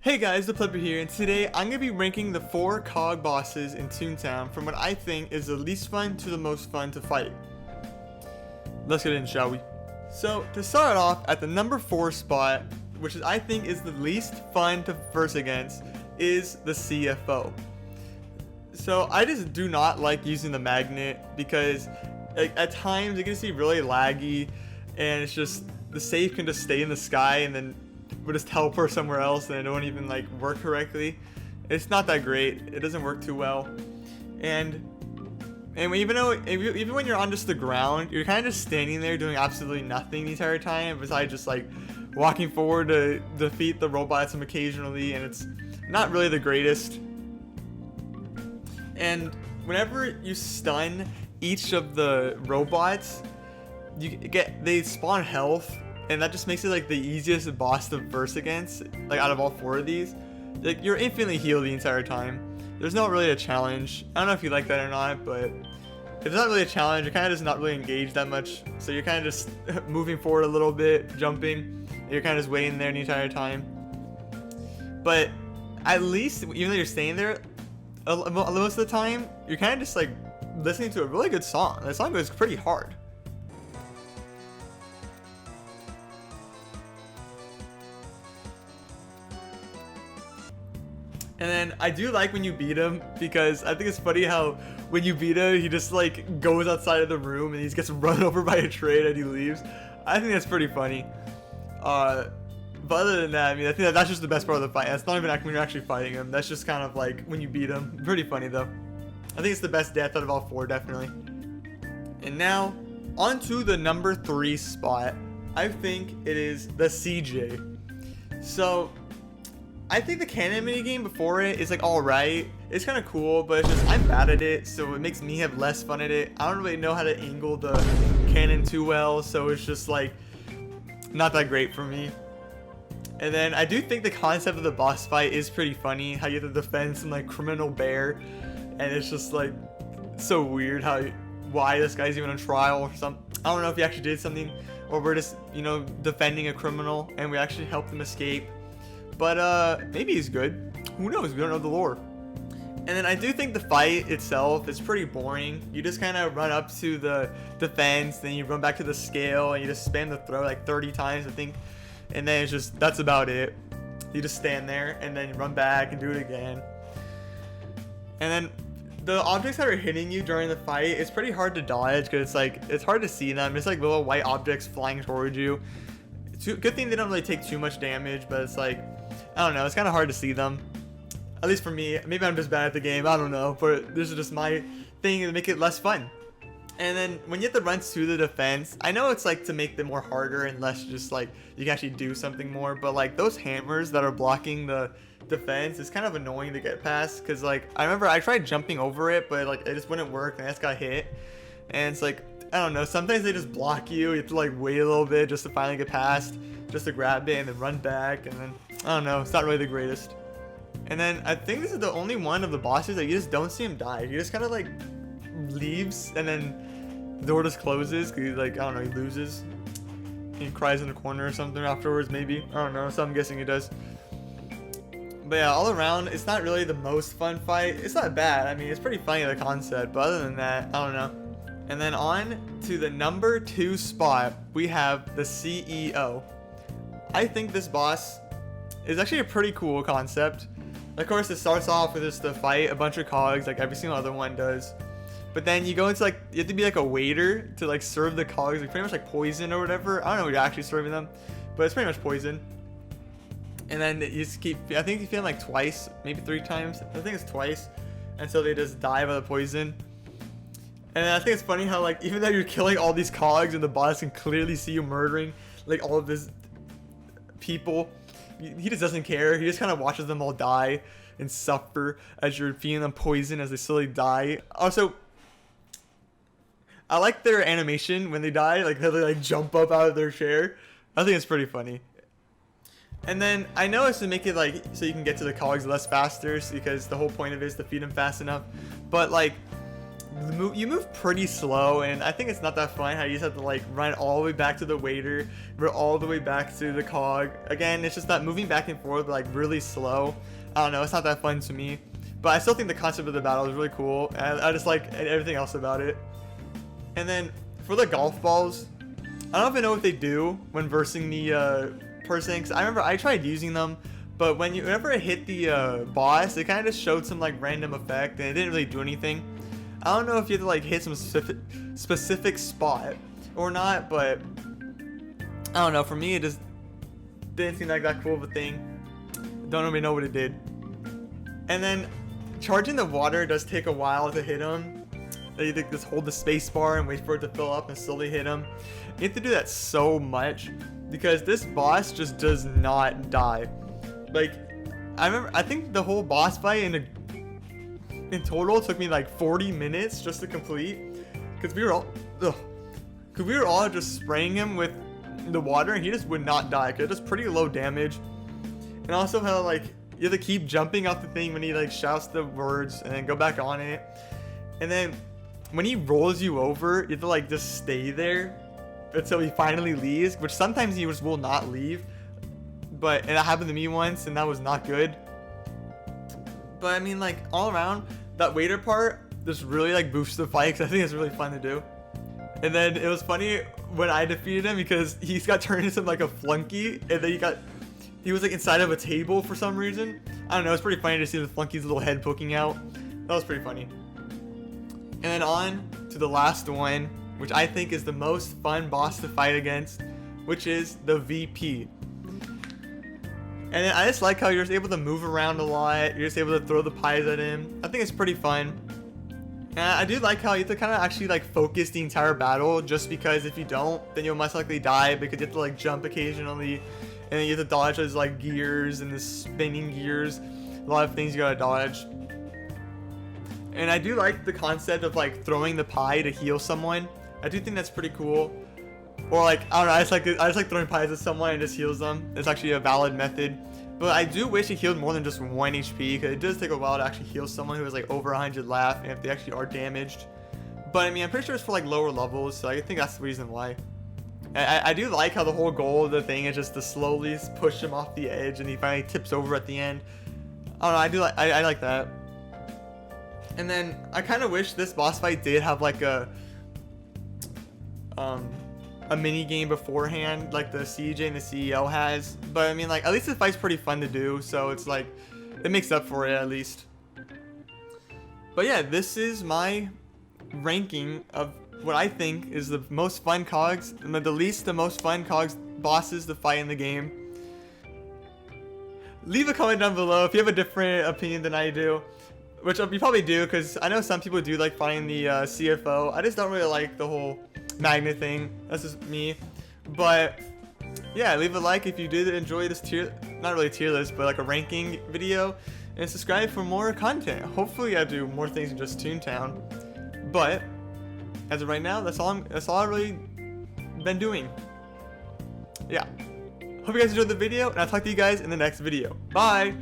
Hey guys, ThePlepper here, and today I'm going to be ranking the 4 cog bosses in Toontown from what I think is the least fun to the most fun to fight. Let's get in, shall we? So, to start off, at the number 4 spot, which I think is the least fun to verse against, is the CFO. So, I just do not like using the magnet because at times it gets to be really laggy, and it's just, the safe can just stay in the sky and then we'll just teleport somewhere else and it won't even like work correctly. It's not that great. It doesn't work too well. And even when you're on just the ground, you're kind of just standing there doing absolutely nothing the entire time besides just like walking forward to defeat the robots occasionally, and it's not really the greatest. And whenever you stun each of the robots, they spawn health, and that just makes it like the easiest boss to verse against, like out of all 4 of these. Like, you're infinitely healed the entire time. There's not really a challenge. I don't know if you like that or not, but if it's not really a challenge, you're kind of just not really engaged that much. So you're kind of just moving forward a little bit, jumping, and you're kind of just waiting there the entire time. But at least, even though you're staying there, most of the time, you're kind of just like listening to a really good song. The song goes pretty hard. And then I do like when you beat him, because I think it's funny how when you beat him, he just like goes outside of the room and he gets run over by a train and he leaves. I think that's pretty funny. But other than that, I mean, I think that's just the best part of the fight. That's not even when you're actually fighting him. That's just kind of like when you beat him. Pretty funny though. I think it's the best death out of all 4, definitely. And now, on to the number 3 spot. I think it is the CJ. So, I think the cannon minigame before it is like alright. It's kind of cool, but it's just I'm bad at it, so it makes me have less fun at it. I don't really know how to angle the cannon too well, so it's just like not that great for me. And then I do think the concept of the boss fight is pretty funny. How you have to defend some like criminal bear, and it's just like so weird why this guy's even on trial or something. I don't know if he actually did something, or we're just, you know, defending a criminal and we actually helped him escape. But maybe he's good. Who knows? We don't know the lore. And then I do think the fight itself is pretty boring. You just kind of run up to the defense, then you run back to the scale, and you just spam the throw like 30 times, I think. And then it's just, that's about it. You just stand there, and then you run back and do it again. And then the objects that are hitting you during the fight, it's pretty hard to dodge, because it's hard to see them. It's like little white objects flying towards you. It's a good thing they don't really take too much damage, but it's like, I don't know, it's kind of hard to see them. At least for me. Maybe I'm just bad at the game, I don't know. But this is just my thing to make it less fun. And then when you have to run to the defense, I know it's like to make them more harder and less just like you can actually do something more. But like those hammers that are blocking the defense is kind of annoying to get past. Because like I remember I tried jumping over it, but like it just wouldn't work and I just got hit. And it's like, I don't know, sometimes they just block you. You have to like wait a little bit just to finally get past, just to grab it and then run back, and then I don't know, it's not really the greatest. And then I think this is the only one of the bosses that you just don't see him die. He just kind of like leaves and then the door just closes because he's like, I don't know, he loses. He cries in the corner or something afterwards, maybe. I don't know, so I'm guessing he does. But yeah, all around, it's not really the most fun fight. It's not bad. I mean, it's pretty funny, the concept, but other than that, I don't know. And then on to the number 2 spot, we have the CEO. I think this boss is actually a pretty cool concept. Of course, it starts off with just to fight a bunch of cogs like every single other one does. But then you go into like, you have to be like a waiter to like serve the cogs, like pretty much like poison or whatever. I don't know what you're actually serving them, but it's pretty much poison. And then you just keep, I think you feed them like twice, maybe 3 times. I think it's twice. And so they just die by the poison. And I think it's funny how like, even though you're killing all these cogs and the boss can clearly see you murdering like all of his people, he just doesn't care. He just kind of watches them all die and suffer as you're feeding them poison as they slowly die. Also, I like their animation when they die, like how they like jump up out of their chair. I think it's pretty funny. And then I know it's to make it like so you can get to the cogs less faster, because the whole point of it is to feed them fast enough. But like you move pretty slow, and I think it's not that fun how you just have to like run all the way back to the waiter, run all the way back to the cog. Again, it's just that moving back and forth, but like really slow. I don't know, it's not that fun to me. But I still think the concept of the battle is really cool, and I just like everything else about it. And then for the golf balls, I don't even know what they do when versing the person, because I remember I tried using them, but whenever it hit the boss, it kind of just showed some like random effect, and it didn't really do anything. I don't know if you have to like hit some specific spot or not, but I don't know. For me, it just didn't seem like that cool of a thing. Don't really know what it did. And then charging the water does take a while to hit him. You just hold the space bar and wait for it to fill up and slowly hit him. You have to do that so much because this boss just does not die. Like, I think the whole boss fight in total took me like 40 minutes just to complete, because we were all just spraying him with the water and he just would not die because it's pretty low damage. And also how like you have to keep jumping off the thing when he like shouts the words and then go back on it, and then when he rolls you over you have to like just stay there until he finally leaves, which sometimes he just will not leave. And that happened to me once and that was not good. But I mean, like, all around, that waiter part just really like boosts the fight because I think it's really fun to do. And then it was funny when I defeated him because he got turned into like a flunky, and then he was like inside of a table for some reason. I don't know, it's pretty funny to see the flunky's little head poking out. That was pretty funny. And then on to the last one, which I think is the most fun boss to fight against, which is the VP. And then I just like how you're just able to move around a lot. You're just able to throw the pies at him. I think it's pretty fun. And I do like how you have to kind of actually like focus the entire battle, just because if you don't, then you'll most likely die because you have to like jump occasionally. And then you have to dodge those like gears and the spinning gears. A lot of things you gotta dodge. And I do like the concept of like throwing the pie to heal someone. I do think that's pretty cool. Or like, I don't know, I just like throwing pies at someone and just heals them. It's actually a valid method. But I do wish it healed more than just 1 HP, because it does take a while to actually heal someone who has like over 100 life, and if they actually are damaged. But I mean, I'm pretty sure it's for like lower levels, so I think that's the reason why. I do like how the whole goal of the thing is just to slowly push him off the edge and he finally tips over at the end. I don't know, I like that. And then I kind of wish this boss fight did have like a mini game beforehand, like the CJ and the CEO has. But I mean, like, at least the fight's pretty fun to do, so it's like it makes up for it at least. But yeah, this is my ranking of what I think is the most fun cogs and the most fun cogs bosses to fight in the game. Leave a comment down below if you have a different opinion than I do, which you probably do, because I know some people do like fighting the CFO. I just don't really like the whole magnet thing. That's just me. But yeah, leave a like if you did enjoy this not really tier list, but like a ranking video, and subscribe for more content. Hopefully I do more things than just Toontown. But as of right now, that's all I've really been doing. Yeah. Hope you guys enjoyed the video, and I'll talk to you guys in the next video. Bye.